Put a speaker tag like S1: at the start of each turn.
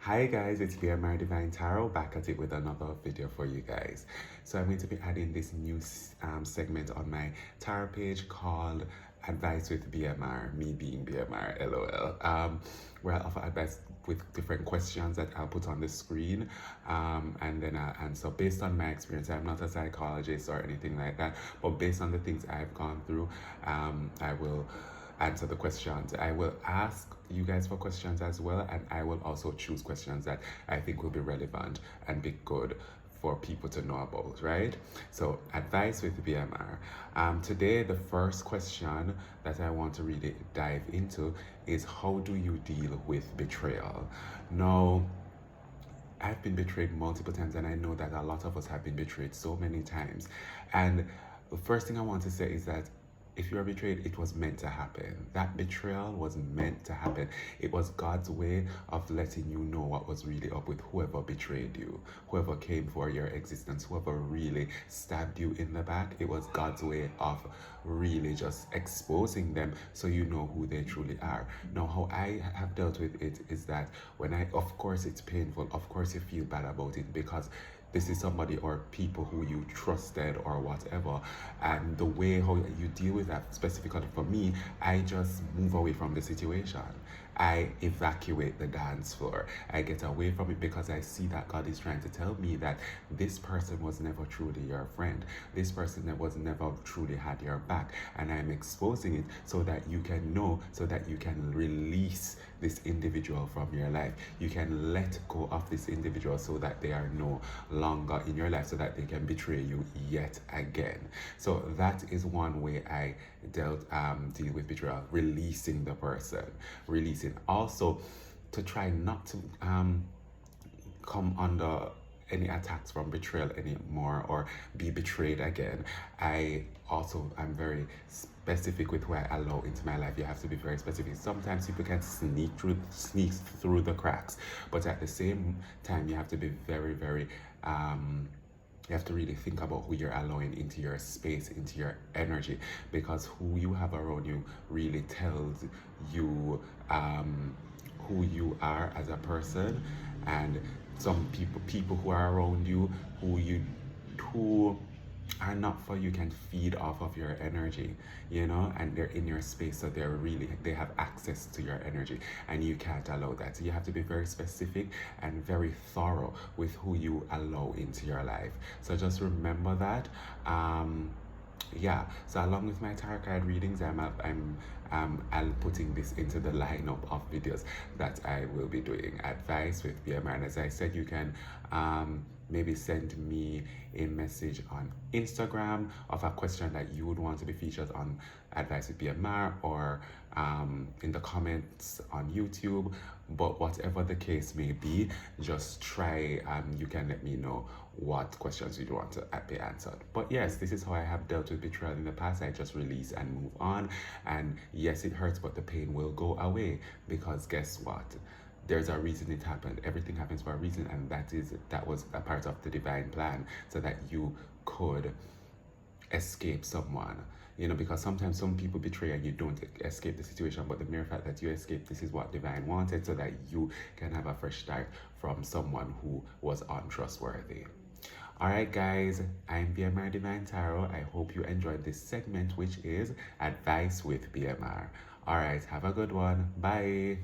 S1: Hi guys, it's BMR Divine Tarot back at it with another video for you guys. So I'm going to be adding this new segment on my tarot page called Advice with BMR, me being BMR, LOL, where I offer advice with different questions that I'll put on the screen, and then I'll answer based on my experience. I'm not a psychologist or anything like that, but based on the things I've gone through, I will answer the questions. I will ask you guys for questions as well, and I will also choose questions that I think will be relevant and be good for people to know about, right? So, advice with BMR. Today, the first question that I want to really dive into is how do you deal with betrayal? Now, I've been betrayed multiple times, and I know that a lot of us have been betrayed so many times. And the first thing I want to say is that if you are betrayed, it was meant to happen. That betrayal was meant to happen. It was God's way of letting you know what was really up with whoever betrayed you, whoever came for your existence, whoever really stabbed you in the back. It was God's way of really just exposing them so you know who they truly are. Now, how I have dealt with it is that of course, it's painful. Of course, you feel bad about it because this is somebody or people who you trusted or whatever, and the way how you deal with that, specifically for me, I just move away from the situation. I evacuate the dance floor. I get away from it because I see that God is trying to tell me that this person was never truly your friend. This person that was never truly had your back, and I'm exposing it so that you can know, so that you can release this individual from your life. You can let go of this individual so that they are no longer in your life, so that they can betray you yet again. So that is one way I deal with betrayal: releasing the person, releasing. Also, to try not to come under any attacks from betrayal anymore or be betrayed again. I'm very specific with who I allow into my life. You have to be very specific. Sometimes people can sneak through the cracks, but at the same time, you have to be very, very you have to really think about who you're allowing into your space, into your energy, because who you have around you really tells you who you are as a person. And some people who are around you who are not for you can feed off of your energy, and they're in your space, so they have access to your energy, and you can't allow that. So you have to be very specific and very thorough with who you allow into your life. So just remember that. Yeah, so along with my tarot card readings, I'm putting this into the lineup of videos that I will be doing. Advice with BMR. And as I said, you can maybe send me a message on Instagram of a question that you would want to be featured on Advice with BMR, or in the comments on YouTube. But whatever the case may be, just try, you can let me know what questions you'd want to be answered. But yes, this is how I have dealt with betrayal in the past. I just release and move on. And yes, it hurts, but the pain will go away, because guess what? There's a reason it happened. Everything happens for a reason, and that was a part of the divine plan, so that you could escape someone. Because sometimes some people betray and you don't escape the situation, but the mere fact that you escape, this is what divine wanted, so that you can have a fresh start from someone who was untrustworthy. Alright guys, I'm BMR Divine Tarot. I hope you enjoyed this segment, which is Advice with BMR. Alright, have a good one. Bye.